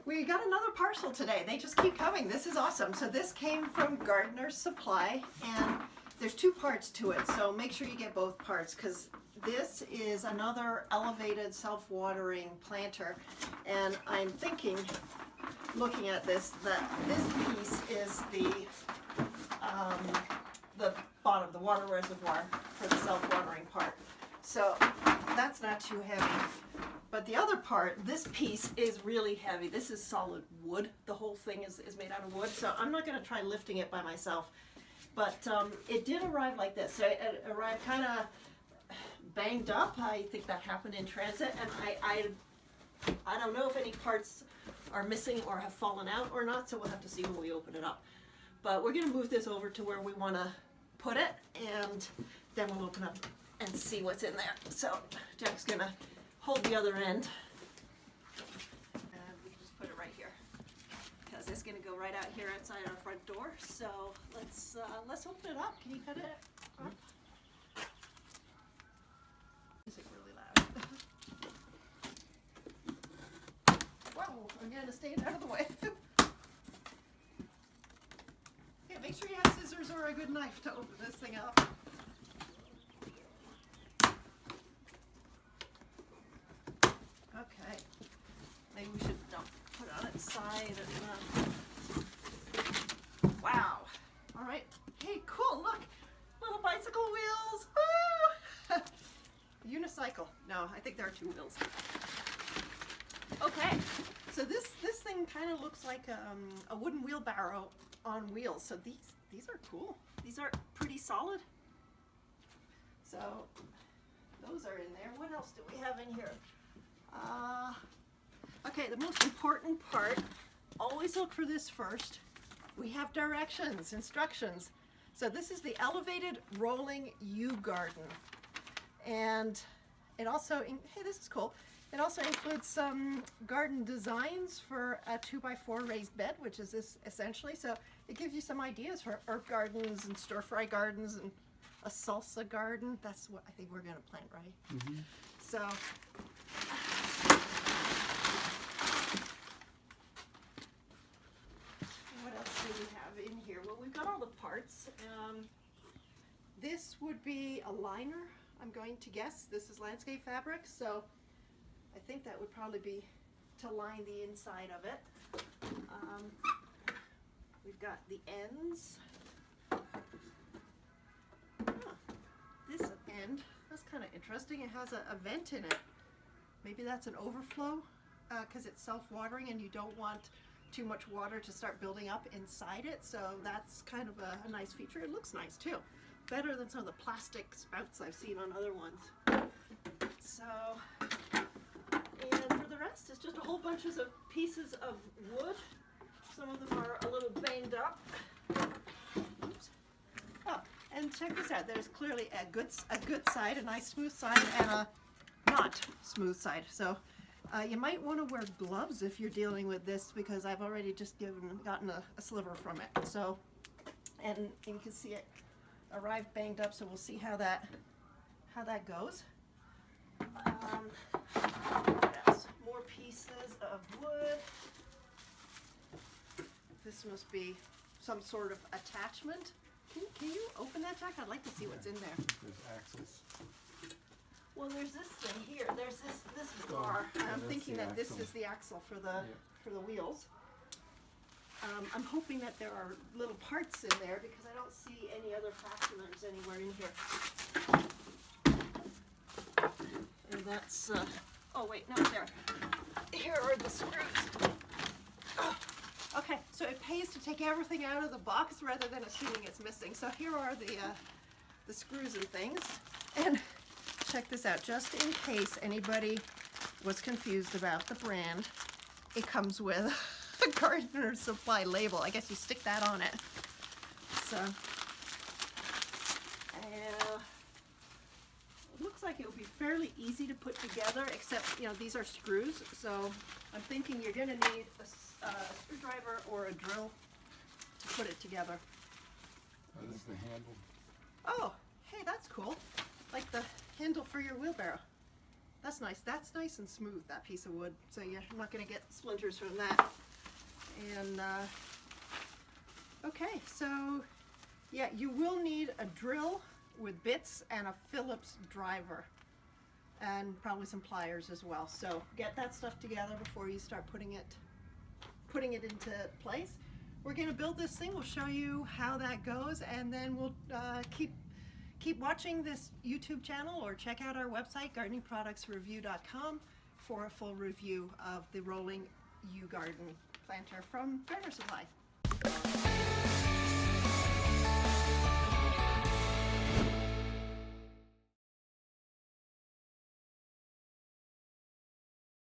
We got another parcel today. They just keep coming. This is awesome. So this came from Gardener's Supply, and there's two parts to it. So make sure you get both parts, because this is another elevated self-watering planter. And I'm thinking, looking at this, that this piece is the bottom, the water reservoir for the self-watering part. So that's not too heavy. But the other part, this piece is really heavy. This is solid wood. The whole thing is made out of wood. So I'm not going to try lifting it by myself. But it did arrive like this. So it arrived kind of banged up. I think that happened in transit. And I don't know if any parts are missing or have fallen out or not. So we'll have to see when we open it up. But we're going to move this over to where we want to put it. And then we'll open up and see what's in there. So Jack's going to hold the other end, and we can just put it right here, because it's going to go right out here outside our front door. So let's open it up. Can you cut it up? Music really loud. Whoa! I'm going to stay out of the way. Yeah, make sure you have scissors or a good knife to open this thing up. Okay, maybe we should put it on its side. And, wow. All right. Hey, cool. Look, little bicycle wheels. Woo! Unicycle. No, I think there are two wheels. Okay, so this thing kind of looks like a wooden wheelbarrow on wheels. So these are cool. These are pretty solid. So those are in there. What else do we have in here? Okay, the most important part, always look for this first. We have directions, instructions. So this is the elevated rolling U-garden. And it also, hey, this is cool. It also includes some garden designs for a 2x4 raised bed, which is this essentially. So it gives you some ideas for herb gardens and stir-fry gardens and a salsa garden. That's what I think we're going to plant, right? Mm-hmm. So what else do we have in here? Well, we've got all the parts. This would be a liner, I'm going to guess. This is landscape fabric, so I think that would probably be to line the inside of it. We've got the ends. This end, that's kind of interesting. It has a vent in it. Maybe that's an overflow because it's self-watering and you don't want too much water to start building up inside it. So that's kind of a nice feature. It looks nice too. Better than some of the plastic spouts I've seen on other ones. So, and for the rest, it's just a whole bunch of pieces of wood. Some of them are a little banged up. Oops. Oh, and check this out. There's clearly a good side, a nice smooth side, and a not smooth side. So you might want to wear gloves if you're dealing with this, because I've already just gotten a sliver from it. So, and you can see it arrived banged up. So we'll see how that goes. What else? More pieces of wood. This must be some sort of attachment. Can you open that, Jack? I'd like to see what's in there. There's axles. Well, there's this thing here. There's this bar. I'm thinking that this is the axle for the wheels. I'm hoping that there are little parts in there because I don't see any other fasteners anywhere in here. And that's oh wait, no, there. Here are the screws. Oh. Okay, so it pays to take everything out of the box rather than assuming it's missing. So here are the screws and things. And check this out, just in case anybody was confused about the brand, it comes with a Gardener's Supply label. I guess you stick that on it. So, it looks like it would be fairly easy to put together, except, you know, these are screws. So I'm thinking you're going to need a screwdriver or a drill to put it together. This is the handle. Oh, hey, that's cool. Like the handle for your wheelbarrow. That's nice. That's nice and smooth, that piece of wood. So you're not going to get splinters from that. And, okay, so, yeah, you will need a drill with bits and a Phillips driver. And probably some pliers as well. So get that stuff together before you start putting it into place. We're going to build this thing. We'll show you how that goes, and then we'll keep watching this YouTube channel, or check out our website, gardeningproductsreview.com, for a full review of the rolling U garden planter from Gardener Supply.